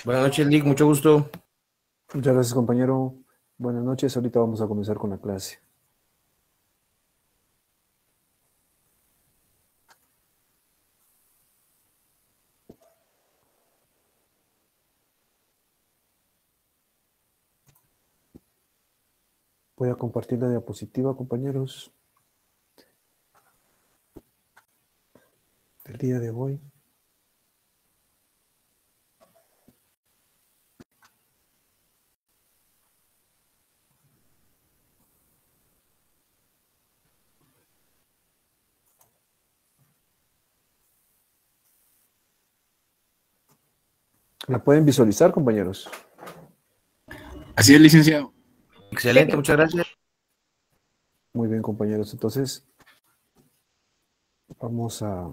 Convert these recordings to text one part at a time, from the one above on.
Buenas noches, Lick, mucho gusto. Muchas gracias, compañero. Buenas noches. Ahorita vamos a comenzar con la clase. Voy a compartir la diapositiva, compañeros, del día de hoy. ¿La pueden visualizar, compañeros? Así es, licenciado. Excelente, muchas gracias. Muy bien, compañeros. Entonces, vamos a...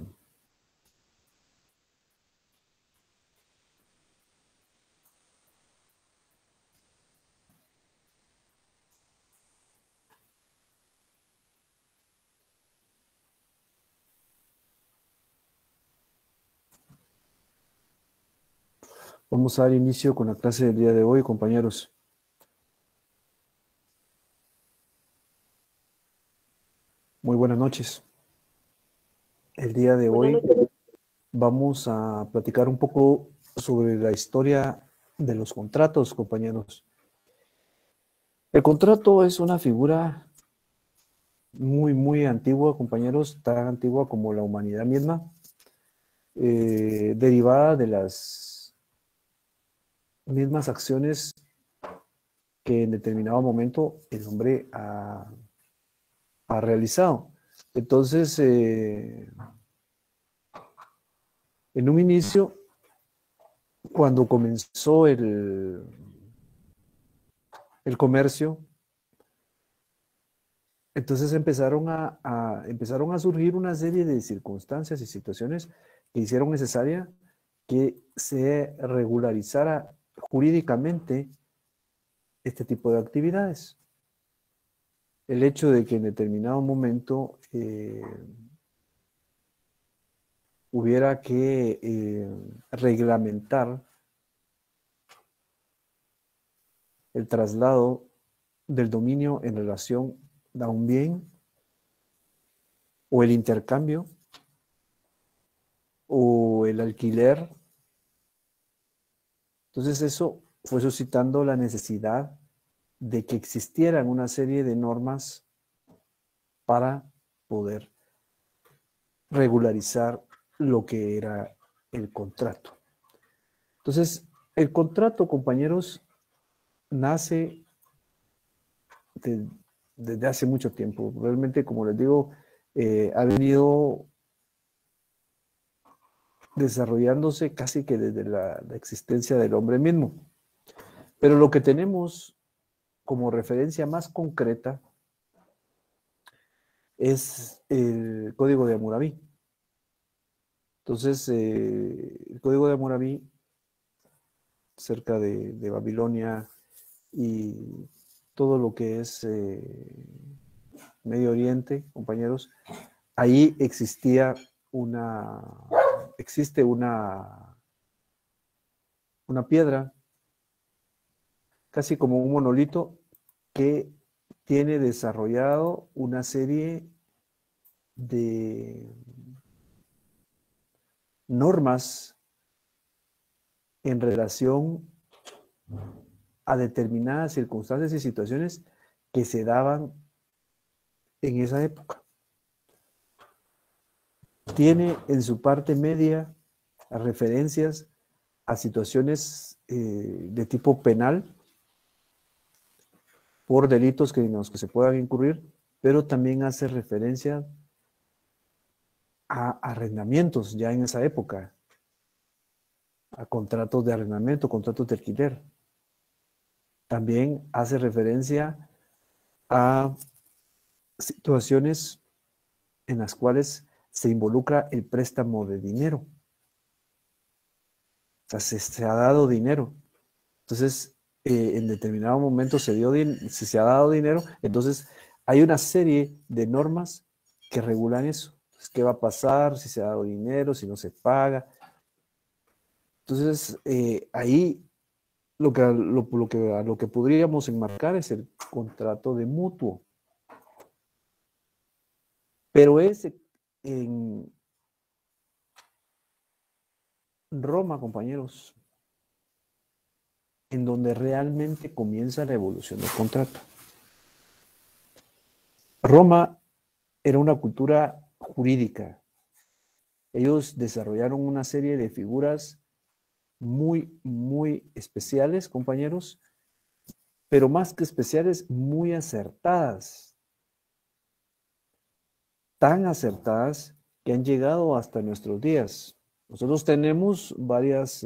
Vamos a dar inicio con la clase del día de hoy, compañeros. Muy buenas noches. El día de hoy vamos a platicar un poco sobre la historia de los contratos, compañeros. El contrato es una figura muy antigua, compañeros, tan antigua como la humanidad misma, derivada de las mismas acciones que en determinado momento el hombre ha realizado. Entonces, en un inicio, cuando comenzó el comercio, entonces empezaron a surgir una serie de circunstancias y situaciones que hicieron necesaria que se regularizara jurídicamente este tipo de actividades. El hecho de que en determinado momento hubiera que reglamentar el traslado del dominio en relación a un bien o el intercambio o el alquiler. Entonces eso fue suscitando la necesidad de que existieran una serie de normas para poder regularizar lo que era el contrato. Entonces, el contrato, compañeros, nace desde hace mucho tiempo. Realmente, como les digo, ha venido desarrollándose casi que desde la existencia del hombre mismo. Pero lo que tenemos como referencia más concreta es el Código de Hammurabi. Entonces, el Código de Hammurabi, cerca de Babilonia y todo lo que es Medio Oriente, compañeros, ahí existe una piedra, casi como un monolito, que tiene desarrollado una serie de normas en relación a determinadas circunstancias y situaciones que se daban en esa época. Tiene en su parte media referencias a situaciones de tipo penal por delitos en los que se puedan incurrir, pero también hace referencia a arrendamientos ya en esa época, a contratos de arrendamiento, contratos de alquiler. También hace referencia a situaciones en las cuales se involucra el préstamo de dinero. O sea, se ha dado dinero. Entonces, en determinado momento si se ha dado dinero, entonces hay una serie de normas que regulan eso. Entonces, ¿qué va a pasar si se ha dado dinero, si no se paga? Entonces, ahí lo que podríamos enmarcar es el contrato de mutuo. Pero es en Roma, compañeros, en donde realmente comienza la evolución del contrato. Roma era una cultura jurídica. Ellos desarrollaron una serie de figuras muy, muy especiales, compañeros, pero más que especiales, muy acertadas. Tan acertadas que han llegado hasta nuestros días. Nosotros tenemos varias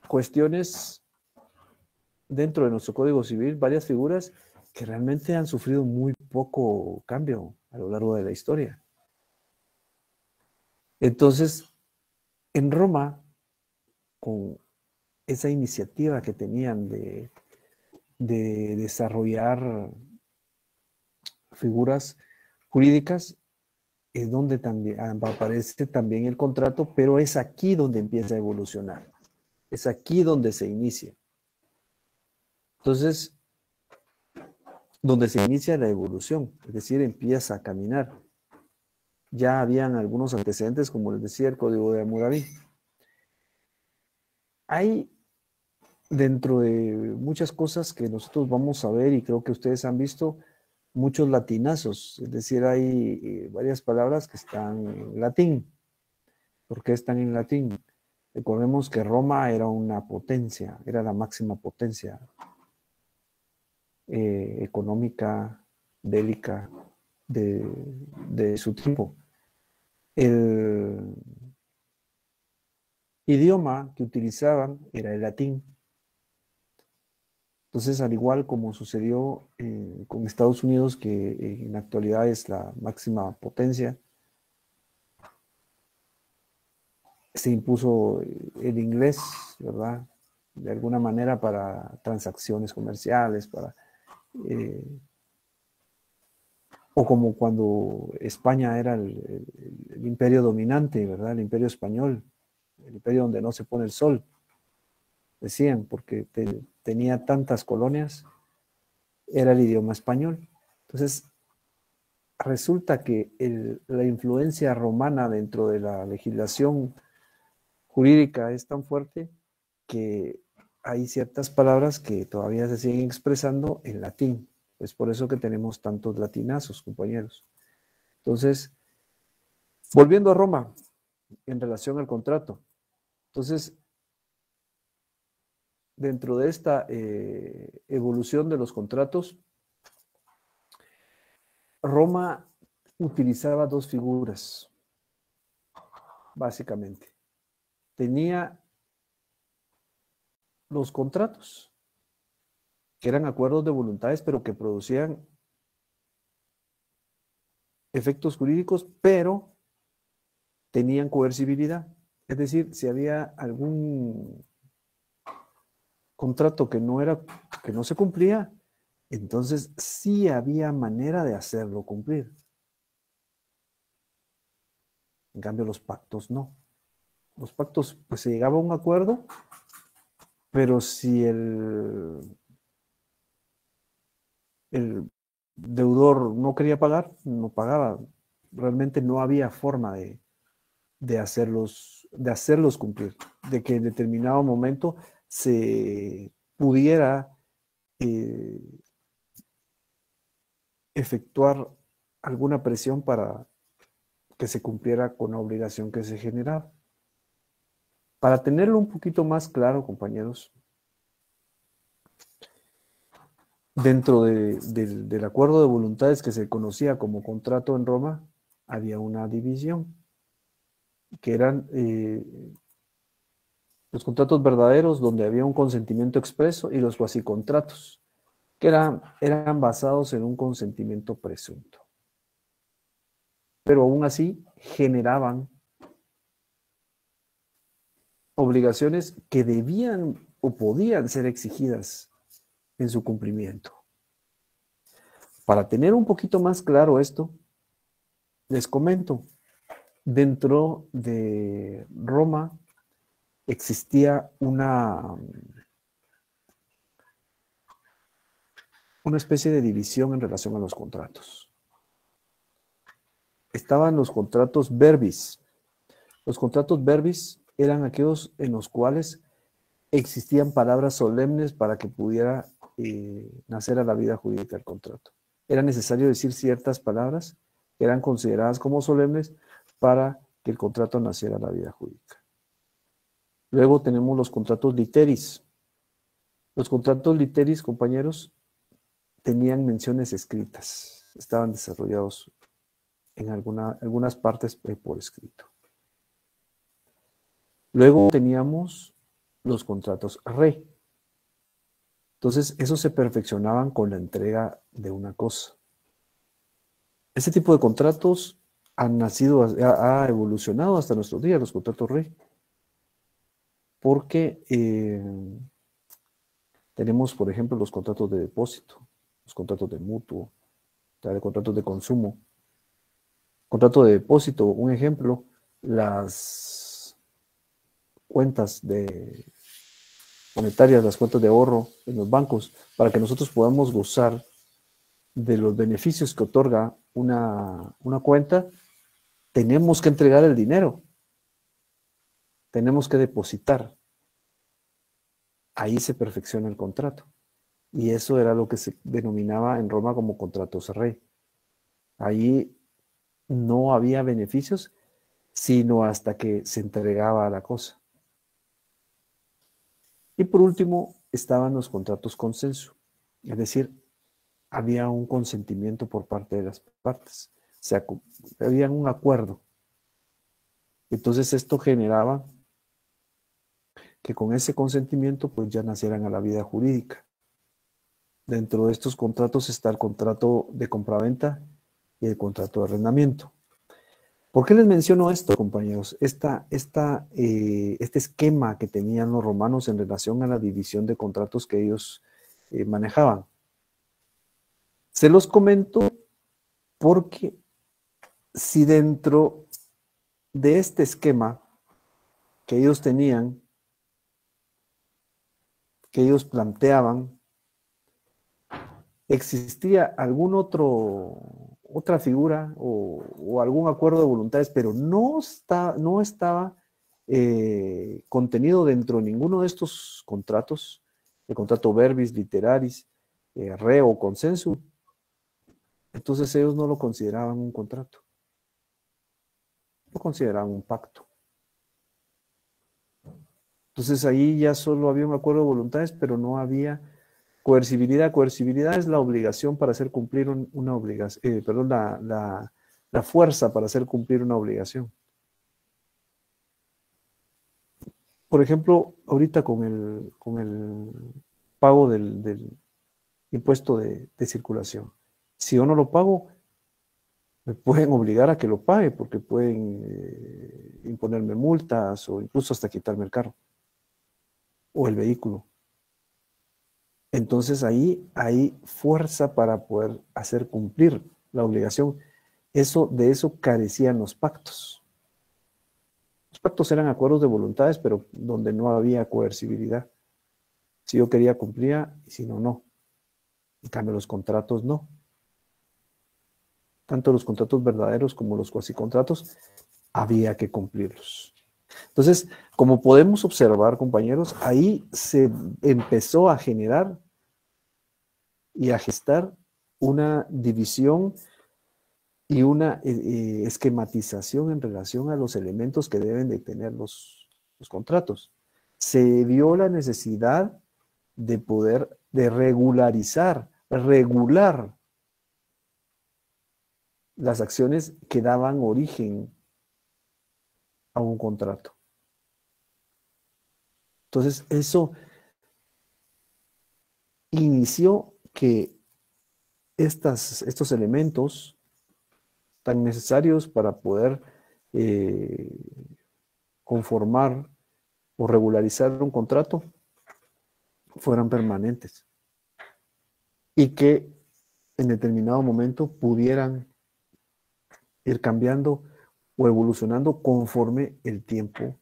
cuestiones dentro de nuestro Código Civil, varias figuras que realmente han sufrido muy poco cambio a lo largo de la historia. Entonces, en Roma, con esa iniciativa que tenían de desarrollar figuras jurídicas, es donde también aparece también el contrato, pero es aquí donde empieza a evolucionar. Es aquí donde se inicia. Entonces, donde se inicia la evolución, es decir, empieza a caminar. Ya habían algunos antecedentes, como les decía, el Código de Hammurabi. Hay dentro de muchas cosas que nosotros vamos a ver, y creo que ustedes han visto, muchos latinazos, es decir, hay varias palabras que están en latín. ¿Por qué están en latín? Recordemos que Roma era una potencia, era la máxima potencia económica, bélica de su tiempo. El idioma que utilizaban era el latín. Entonces, al igual como sucedió con Estados Unidos, que en la actualidad es la máxima potencia, se impuso el inglés, ¿verdad? De alguna manera para transacciones comerciales, o como cuando España era el imperio dominante, ¿verdad? El imperio español, el imperio donde no se pone el sol, decían, porque tenía tantas colonias, era el idioma español. Entonces, resulta que la influencia romana dentro de la legislación jurídica es tan fuerte que hay ciertas palabras que todavía se siguen expresando en latín. Es por eso que tenemos tantos latinazos, compañeros. Entonces, volviendo a Roma, en relación al contrato. Entonces, dentro de esta evolución de los contratos, Roma utilizaba dos figuras, básicamente. Tenía los contratos, que eran acuerdos de voluntades, pero que producían efectos jurídicos, pero tenían coercibilidad. Es decir, si había algún contrato que no se cumplía, entonces sí había manera de hacerlo cumplir. En cambio, los pactos no. Los pactos, pues se llegaba a un acuerdo, pero si el deudor no quería pagar, no pagaba. Realmente no había forma de hacerlos cumplir, de que en determinado momento se pudiera efectuar alguna presión para que se cumpliera con la obligación que se generaba. Para tenerlo un poquito más claro, compañeros, dentro del acuerdo de voluntades que se conocía como contrato en Roma, había una división, que eran los contratos verdaderos, donde había un consentimiento expreso, y los cuasicontratos, que eran basados en un consentimiento presunto. Pero aún así generaban obligaciones que debían o podían ser exigidas en su cumplimiento. Para tener un poquito más claro esto, les comento dentro de Roma existía una especie de división en relación a los contratos. Estaban los contratos verbis. Los contratos verbis eran aquellos en los cuales existían palabras solemnes para que pudiera nacer a la vida jurídica el contrato. Era necesario decir ciertas palabras que eran consideradas como solemnes para que el contrato naciera a la vida jurídica. Luego tenemos los contratos literis. Los contratos literis, compañeros, tenían menciones escritas, estaban desarrollados en algunas partes por escrito. Luego teníamos los contratos re. Entonces, esos se perfeccionaban con la entrega de una cosa. Este tipo de contratos han nacido, ha evolucionado hasta nuestros días, los contratos re. Porque tenemos, por ejemplo, los contratos de depósito, los contratos de mutuo, los contratos de consumo. Contrato de depósito, un ejemplo, las cuentas monetarias, las cuentas de ahorro en los bancos, para que nosotros podamos gozar de los beneficios que otorga una cuenta, tenemos que entregar el dinero, tenemos que depositar. Ahí se perfecciona el contrato. Y eso era lo que se denominaba en Roma como contratos re. Ahí no había beneficios, sino hasta que se entregaba la cosa. Y por último, estaban los contratos consenso. Es decir, había un consentimiento por parte de las partes. O sea, había un acuerdo. Entonces esto generaba que con ese consentimiento pues ya nacieran a la vida jurídica. Dentro de estos contratos está el contrato de compraventa y el contrato de arrendamiento. ¿Por qué les menciono esto, compañeros? Este esquema que tenían los romanos en relación a la división de contratos que ellos manejaban. Se los comento porque si dentro de este esquema que ellos tenían, que ellos planteaban, existía otra figura o algún acuerdo de voluntades, pero no estaba contenido dentro de ninguno de estos contratos, el contrato verbis, literaris, re o consenso, entonces ellos no lo consideraban un contrato, lo consideraban un pacto. Entonces ahí ya solo había un acuerdo de voluntades, pero no había coercibilidad. Coercibilidad es la obligación para hacer cumplir una obligación, la fuerza para hacer cumplir una obligación. Por ejemplo, ahorita con el pago del impuesto de circulación. Si yo no lo pago, me pueden obligar a que lo pague porque pueden imponerme multas o incluso hasta quitarme el carro o el vehículo. Entonces ahí hay fuerza para poder hacer cumplir la obligación. De eso carecían los pactos. Los pactos eran acuerdos de voluntades, pero donde no había coercibilidad. Si yo quería, cumplía, y si no, no. En cambio, los contratos no. Tanto los contratos verdaderos como los cuasicontratos, había que cumplirlos. Entonces, como podemos observar, compañeros, ahí se empezó a generar y a gestar una división y una esquematización en relación a los elementos que deben de tener los contratos. Se vio la necesidad de poder, de regular las acciones que daban origen a un contrato. Entonces, eso inició que estos elementos tan necesarios para poder conformar o regularizar un contrato fueran permanentes y que en determinado momento pudieran ir cambiando o evolucionando conforme el tiempo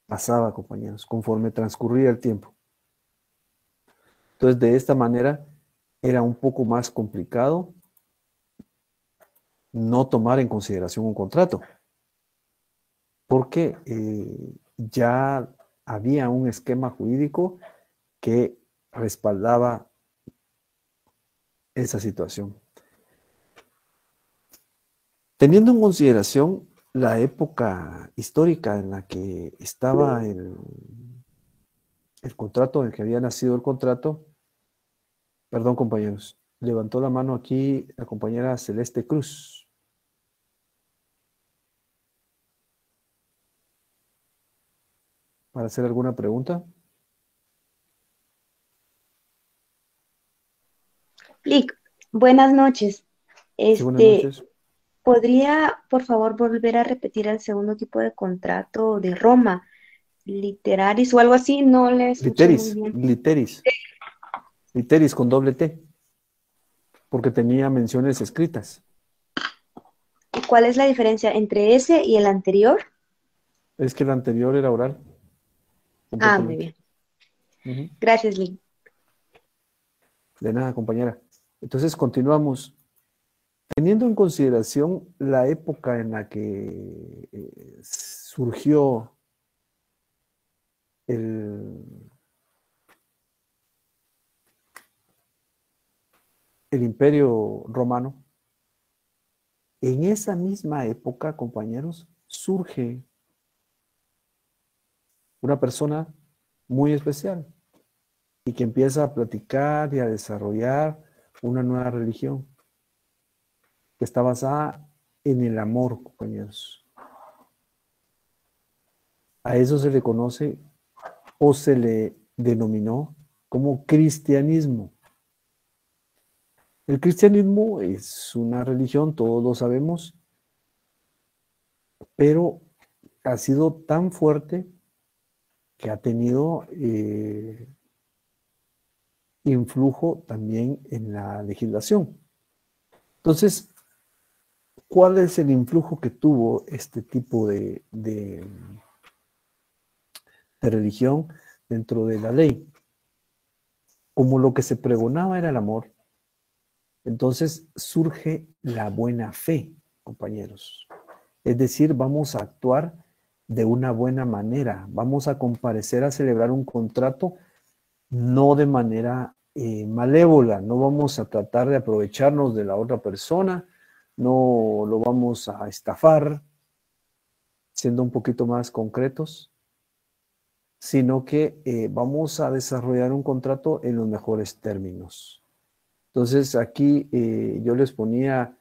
pasaba, compañeros, conforme transcurría el tiempo. Entonces, de esta manera, era un poco más complicado no tomar en consideración un contrato, porque ya había un esquema jurídico que respaldaba esa situación. Teniendo en consideración la época histórica en la que estaba el contrato, en el que había nacido el contrato, perdón, compañeros, levantó la mano aquí la compañera Celeste Cruz. ¿Para hacer alguna pregunta? Lic, buenas noches. Sí, buenas noches. ¿Podría, por favor, volver a repetir el segundo tipo de contrato de Roma? Literaris o algo así, no le escuché muy bien. Literis con doble T, porque tenía menciones escritas. ¿Y cuál es la diferencia entre ese y el anterior? Es que el anterior era oral. Ah, muy bien. Gracias, Lic. De nada, compañera. Entonces continuamos. Teniendo en consideración la época en la que surgió el Imperio Romano, en esa misma época, compañeros, surge una persona muy especial y que empieza a platicar y a desarrollar una nueva religión que está basada en el amor, compañeros. A eso se le conoce o se le denominó como cristianismo. El cristianismo es una religión, todos lo sabemos, pero ha sido tan fuerte que ha tenido influjo también en la legislación. Entonces, ¿cuál es el influjo que tuvo este tipo de religión dentro de la ley? Como lo que se pregonaba era el amor, entonces surge la buena fe, compañeros. Es decir, vamos a actuar de una buena manera, vamos a comparecer a celebrar un contrato no de manera malévola, no vamos a tratar de aprovecharnos de la otra persona, no lo vamos a estafar, siendo un poquito más concretos, sino que vamos a desarrollar un contrato en los mejores términos. Entonces aquí yo les ponía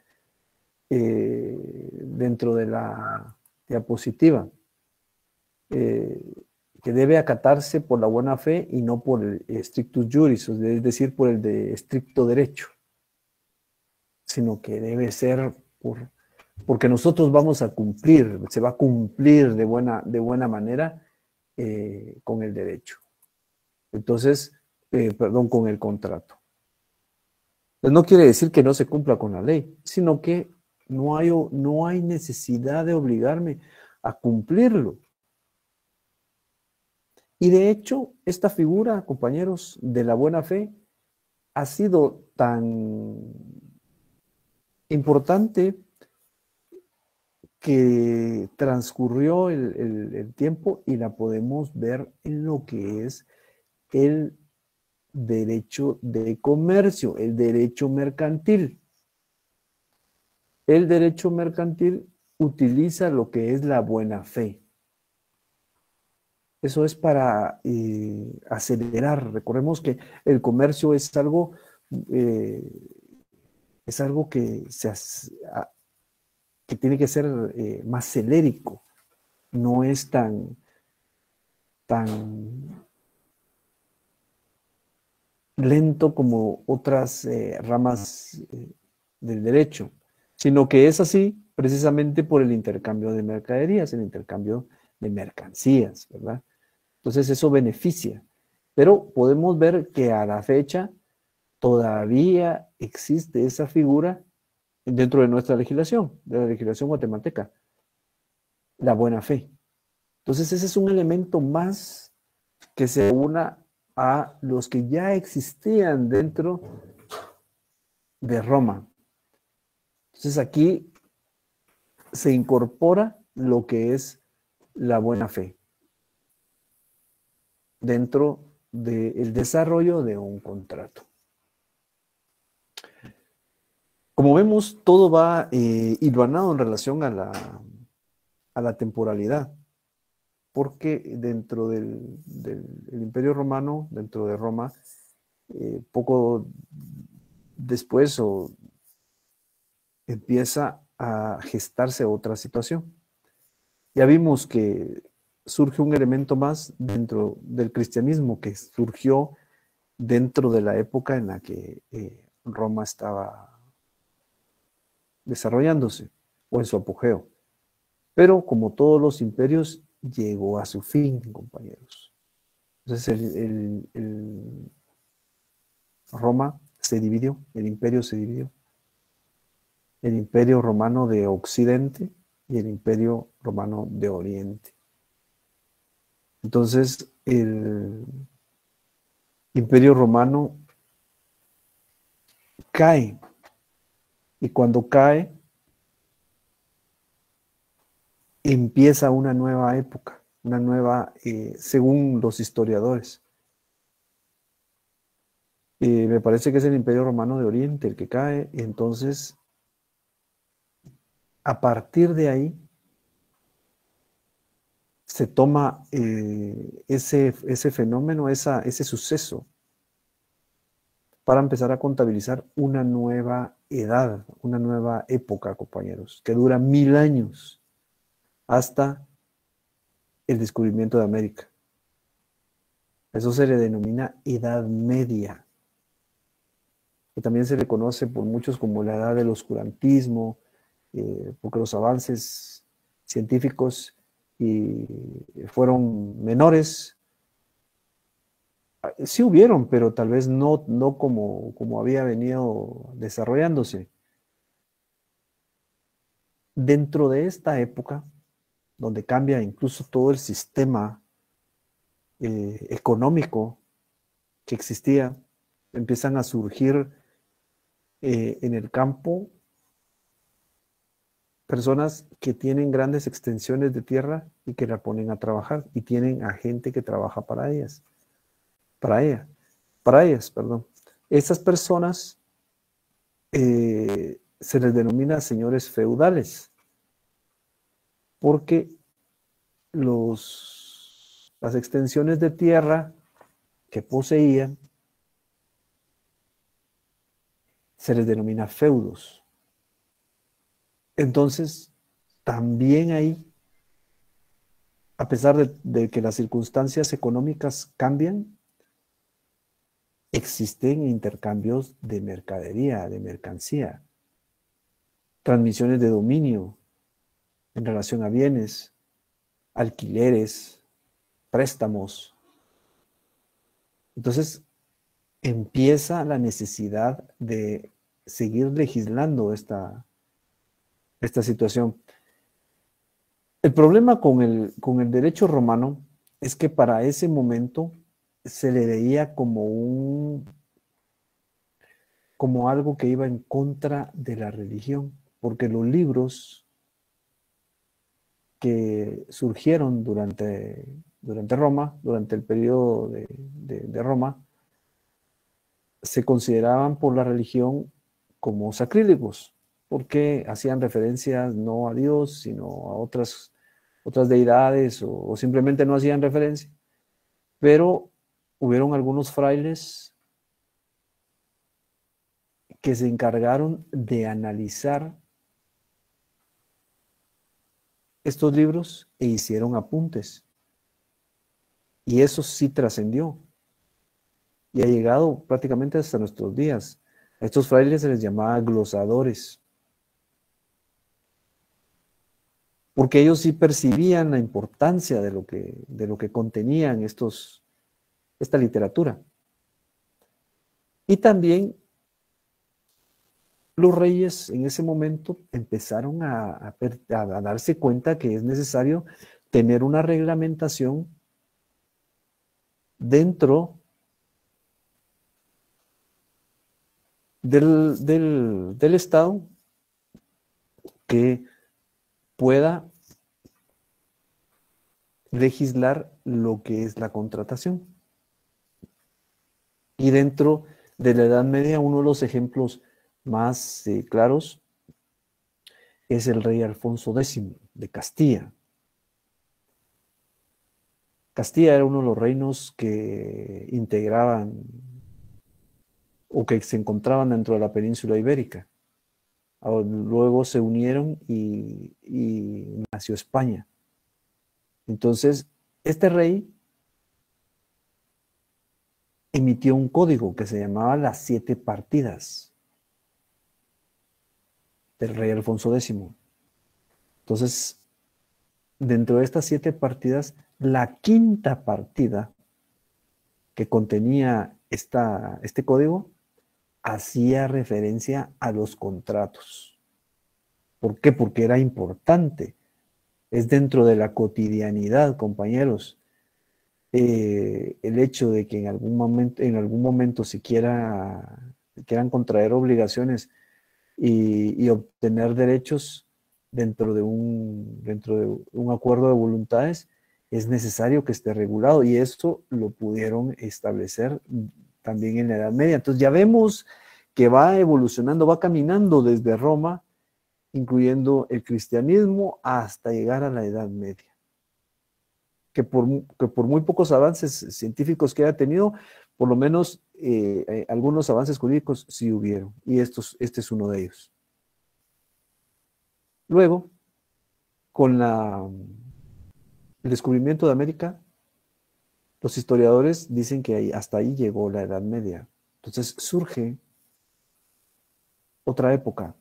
dentro de la diapositiva que debe acatarse por la buena fe y no por el strictus juris, es decir, por el de estricto derecho, sino que debe ser porque nosotros vamos a cumplir, se va a cumplir de buena manera con el derecho. Entonces, perdón, con el contrato. Entonces, no quiere decir que no se cumpla con la ley, sino que no hay necesidad de obligarme a cumplirlo. Y de hecho, esta figura, compañeros, de la buena fe ha sido tan importante que transcurrió el tiempo y la podemos ver en lo que es el derecho de comercio, el derecho mercantil. El derecho mercantil utiliza lo que es la buena fe. Eso es para acelerar. Recordemos que el comercio es algo que tiene que ser más celérico. No es tan lento como otras ramas del derecho, sino que es así precisamente por el intercambio de mercaderías, el intercambio de mercancías, ¿verdad? Entonces eso beneficia, pero podemos ver que a la fecha todavía existe esa figura dentro de nuestra legislación, de la legislación guatemalteca, la buena fe. Entonces ese es un elemento más que se una a los que ya existían dentro de Roma. Entonces aquí se incorpora lo que es la buena fe dentro del desarrollo de un contrato. Como vemos, todo va hilvanado en relación a la temporalidad, porque dentro del Imperio Romano, dentro de Roma, poco después empieza a gestarse otra situación. Ya vimos que surge un elemento más dentro del cristianismo que surgió dentro de la época en la que Roma estaba desarrollándose o en su apogeo. Pero como todos los imperios, llegó a su fin, compañeros. Entonces Roma se dividió, el imperio se dividió. El imperio romano de Occidente y el imperio romano de Oriente. Entonces, el imperio romano cae. Y cuando cae, empieza una nueva época, una nueva, según los historiadores. Me parece que es el Imperio Romano de Oriente el que cae. Entonces, a partir de ahí, se toma ese fenómeno, ese suceso, para empezar a contabilizar una nueva edad, una nueva época, compañeros, que dura 1000 años hasta el descubrimiento de América. Eso se le denomina Edad Media, que también se le conoce por muchos como la edad del oscurantismo, porque los avances científicos fueron menores. Sí hubieron, pero tal vez no como había venido desarrollándose. Dentro de esta época, donde cambia incluso todo el sistema económico que existía, empiezan a surgir en el campo personas que tienen grandes extensiones de tierra y que la ponen a trabajar, y tienen a gente que trabaja para ellas. Para ellas, perdón. Estas personas se les denomina señores feudales, porque las extensiones de tierra que poseían se les denomina feudos. Entonces, también ahí, a pesar de que las circunstancias económicas cambian, existen intercambios de mercadería, de mercancía, transmisiones de dominio en relación a bienes, alquileres, préstamos. Entonces, empieza la necesidad de seguir legislando esta situación. El problema con el derecho romano es que para ese momento se le veía como algo que iba en contra de la religión, porque los libros que surgieron durante Roma, durante el periodo de Roma, se consideraban por la religión como sacrílegos, porque hacían referencias no a Dios, sino a otras deidades, o simplemente no hacían referencia. Pero hubieron algunos frailes que se encargaron de analizar estos libros e hicieron apuntes. Y eso sí trascendió. Y ha llegado prácticamente hasta nuestros días. A estos frailes se les llamaba glosadores, porque ellos sí percibían la importancia de lo que contenían esta literatura. Y también los reyes en ese momento empezaron a darse cuenta que es necesario tener una reglamentación dentro del Estado que pueda legislar lo que es la contratación. Y dentro de la Edad Media, uno de los ejemplos más claros es el rey Alfonso X de Castilla. Castilla era uno de los reinos que integraban o que se encontraban dentro de la península ibérica. Luego se unieron y nació España. Entonces, este rey emitió un código que se llamaba las 7 partidas del rey Alfonso X. Entonces, dentro de estas 7 partidas, la 5ª partida que contenía este código hacía referencia a los contratos. ¿Por qué? Porque era importante. Es dentro de la cotidianidad, compañeros. El hecho de que en algún momento se quieran contraer obligaciones y obtener derechos dentro de un acuerdo de voluntades, es necesario que esté regulado, y esto lo pudieron establecer también en la Edad Media. Entonces ya vemos que va evolucionando, va caminando desde Roma, incluyendo el cristianismo, hasta llegar a la Edad Media. Que por muy pocos avances científicos que haya tenido, por lo menos algunos avances jurídicos sí hubieron, y este es uno de ellos. Luego, con el descubrimiento de América, los historiadores dicen que hasta ahí llegó la Edad Media. Entonces surge otra época.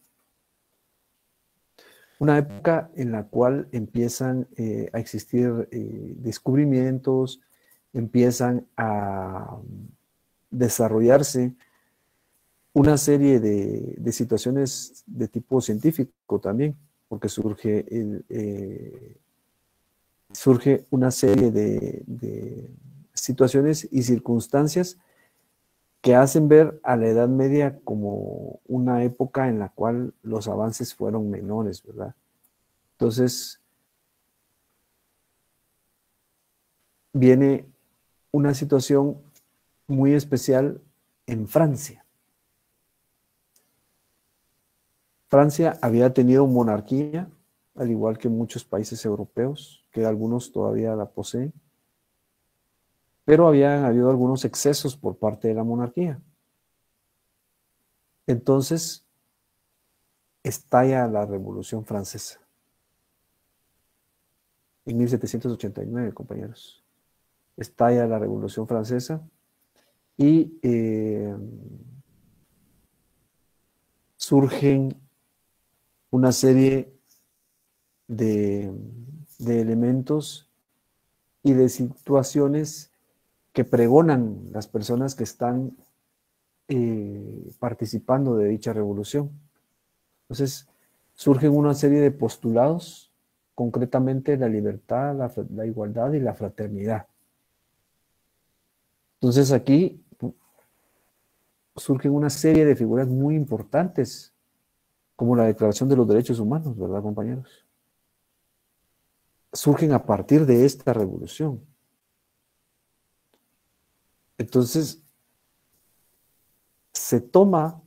Una época en la cual empiezan a existir descubrimientos, empiezan a desarrollarse una serie de situaciones de tipo científico también, porque surge una serie de situaciones y circunstancias que hacen ver a la Edad Media como una época en la cual los avances fueron menores, ¿verdad? Entonces, viene una situación muy especial en Francia. Francia había tenido monarquía, al igual que muchos países europeos, que algunos todavía la poseen, pero habían habido algunos excesos por parte de la monarquía. Entonces, estalla la Revolución Francesa. En 1789, compañeros. Estalla la Revolución Francesa y surgen una serie de elementos y de situaciones que pregonan las personas que están participando de dicha revolución. Entonces, surgen una serie de postulados, concretamente la libertad, la igualdad y la fraternidad. Entonces, aquí surgen una serie de figuras muy importantes, como la Declaración de los Derechos Humanos, ¿verdad, compañeros? Surgen a partir de esta revolución. Entonces, se toma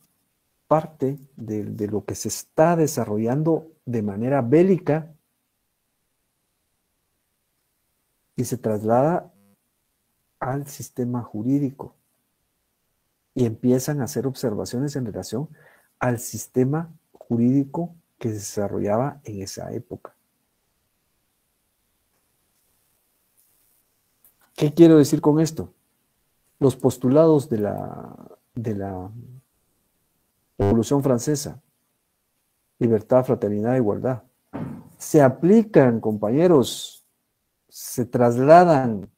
parte de lo que se está desarrollando de manera bélica y se traslada al sistema jurídico y empiezan a hacer observaciones en relación al sistema jurídico que se desarrollaba en esa época. ¿Qué quiero decir con esto? Los postulados de la Revolución Francesa, libertad, fraternidad, igualdad, se aplican, compañeros, se trasladan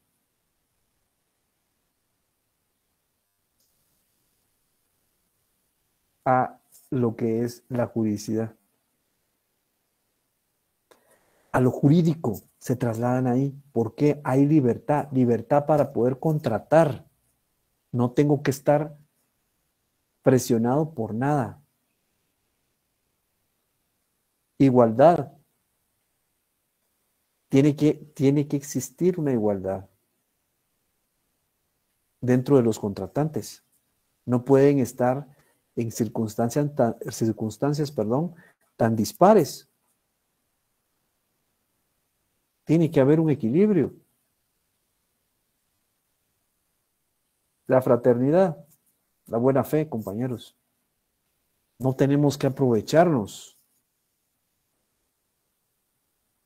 a lo que es la juridicidad. A lo jurídico se trasladan ahí. ¿Por qué? Hay libertad, libertad para poder contratar. No tengo que estar presionado por nada. Igualdad. Tiene que existir una igualdad dentro de los contratantes. No pueden estar en circunstancias tan dispares. Tiene que haber un equilibrio. La fraternidad, la buena fe, compañeros. No tenemos que aprovecharnos.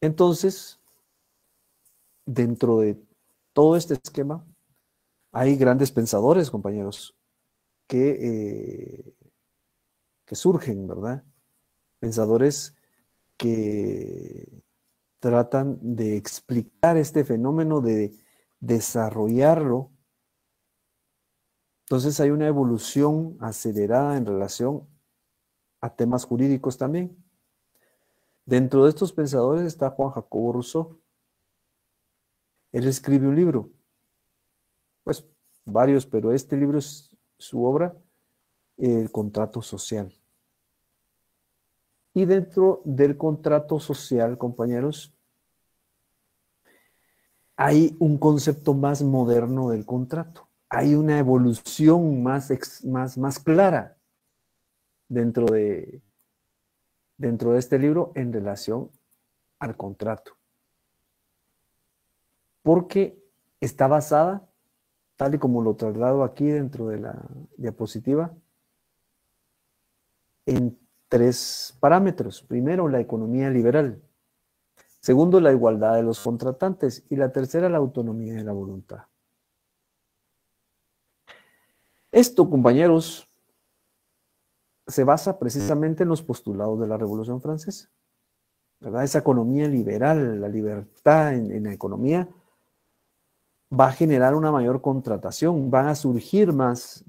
Entonces, dentro de todo este esquema, hay grandes pensadores, compañeros, que surgen, ¿verdad? Pensadores que tratan de explicar este fenómeno, de desarrollarlo. Entonces hay una evolución acelerada en relación a temas jurídicos también. Dentro de estos pensadores está Juan Jacobo Rousseau. Él escribe un libro, pues varios, pero este libro es su obra, El contrato social. Y dentro del contrato social, compañeros, hay un concepto más moderno del contrato. Hay una evolución más clara dentro de este libro en relación al contrato. Porque está basada, tal y como lo traslado aquí dentro de la diapositiva, en 3 parámetros. Primero, la economía liberal. Segundo, la igualdad de los contratantes. Y la tercera, la autonomía de la voluntad. Esto, compañeros, se basa precisamente en los postulados de la Revolución Francesa, ¿verdad? Esa economía liberal, la libertad en la economía, va a generar una mayor contratación, van a surgir más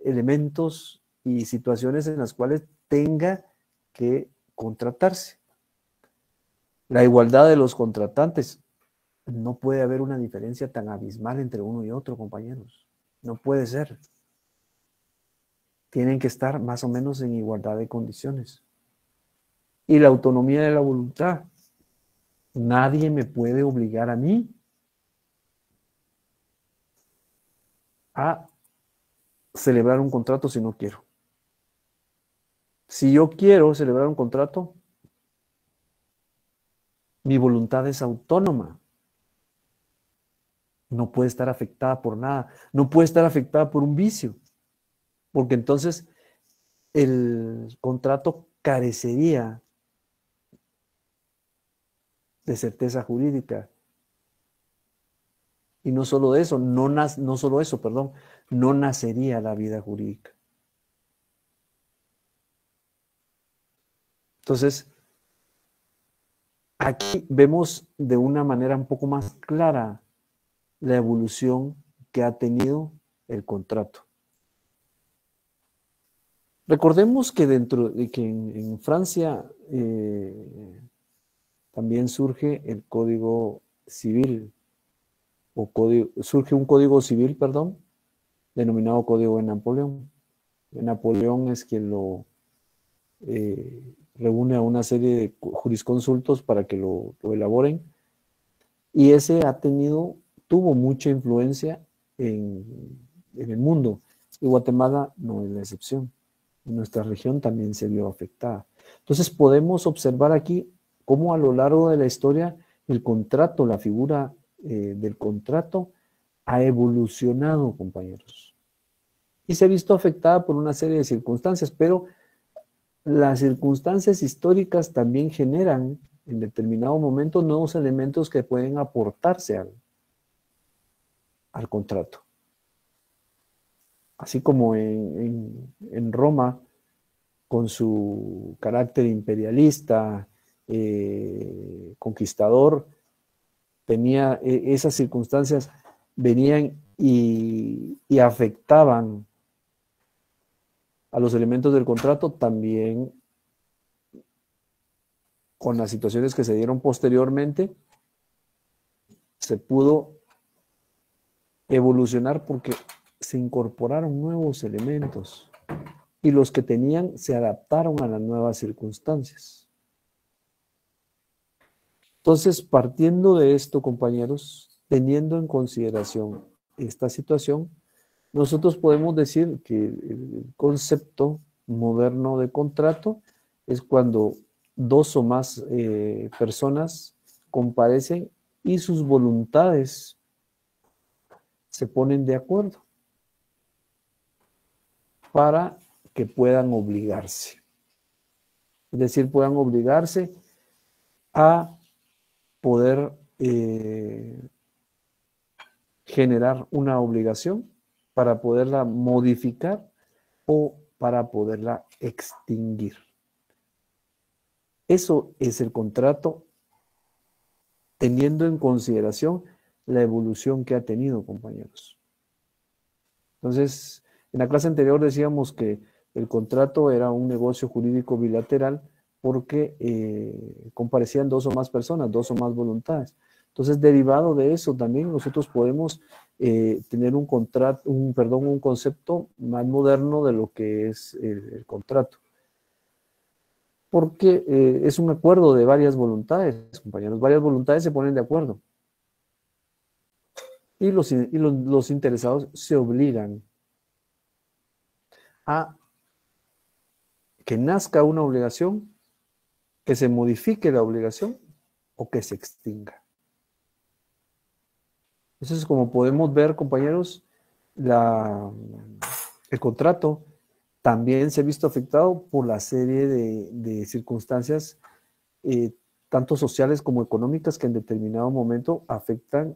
elementos y situaciones en las cuales tenga que contratarse. La igualdad de los contratantes. No puede haber una diferencia tan abismal entre uno y otro, compañeros. No puede ser. Tienen que estar más o menos en igualdad de condiciones. Y la autonomía de la voluntad. Nadie me puede obligar a mí a celebrar un contrato si no quiero. Si yo quiero celebrar un contrato, mi voluntad es autónoma. No puede estar afectada por nada. No puede estar afectada por un vicio. Porque entonces el contrato carecería de certeza jurídica. Y no solo eso, no nacería la vida jurídica. Entonces, aquí vemos de una manera un poco más clara la evolución que ha tenido el contrato. Recordemos que en Francia también surge el Código Civil, surge un Código Civil, denominado Código de Napoleón. Napoleón es quien lo reúne a una serie de jurisconsultos para que lo elaboren, y ese tuvo mucha influencia en el mundo, y Guatemala no es la excepción. Nuestra región también se vio afectada. Entonces podemos observar aquí cómo a lo largo de la historia el contrato, la figura del contrato ha evolucionado, compañeros, y se ha visto afectada por una serie de circunstancias, pero las circunstancias históricas también generan en determinado momento nuevos elementos que pueden aportarse al contrato. Así como en Roma, con su carácter imperialista, conquistador, esas circunstancias venían y afectaban a los elementos del contrato, también con las situaciones que se dieron posteriormente, se pudo evolucionar porque se incorporaron nuevos elementos y los que tenían se adaptaron a las nuevas circunstancias. Entonces, partiendo de esto, compañeros, teniendo en consideración esta situación, nosotros podemos decir que el concepto moderno de contrato es cuando dos o más personas comparecen y sus voluntades se ponen de acuerdo para que puedan obligarse. Es decir, puedan obligarse a poder generar una obligación para poderla modificar o para poderla extinguir. Eso es el contrato, teniendo en consideración la evolución que ha tenido, compañeros. Entonces, en la clase anterior decíamos que el contrato era un negocio jurídico bilateral porque comparecían dos o más personas, dos o más voluntades. Entonces, derivado de eso, también nosotros podemos tener un concepto más moderno de lo que es el contrato. Porque es un acuerdo de varias voluntades, compañeros. Varias voluntades se ponen de acuerdo. Y los interesados se obligan a que nazca una obligación, que se modifique la obligación o que se extinga. Entonces, como podemos ver, compañeros, el contrato también se ha visto afectado por la serie de circunstancias, tanto sociales como económicas, que en determinado momento afectan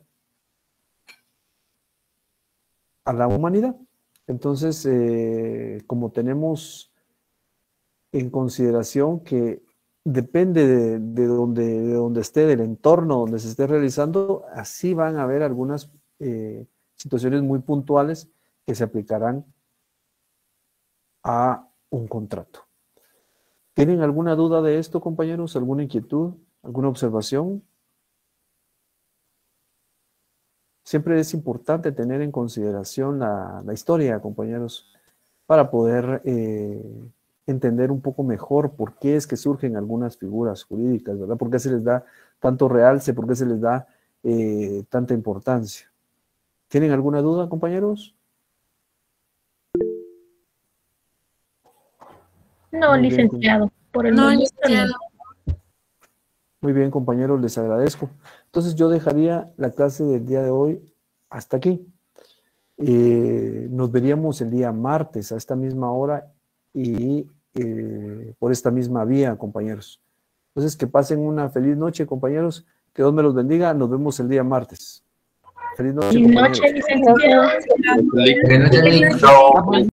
a la humanidad. Entonces, como tenemos en consideración que depende de donde esté, del entorno donde se esté realizando, así van a haber algunas situaciones muy puntuales que se aplicarán a un contrato. ¿Tienen alguna duda de esto, compañeros? ¿Alguna inquietud? ¿Alguna observación? Siempre es importante tener en consideración la historia, compañeros, para poder entender un poco mejor por qué es que surgen algunas figuras jurídicas, ¿verdad? ¿Por qué se les da tanto realce? ¿Por qué se les da tanta importancia? ¿Tienen alguna duda, compañeros? No, Muy bien, licenciado, por el momento no. Muy bien, compañeros, les agradezco. Entonces yo dejaría la clase del día de hoy hasta aquí. Nos veríamos el día martes a esta misma hora y por esta misma vía, compañeros. Entonces que pasen una feliz noche, compañeros. Que Dios me los bendiga. Nos vemos el día martes. Feliz noche, Feliz noche, compañeros. licenciado. Buenas noches, Nick. Chao.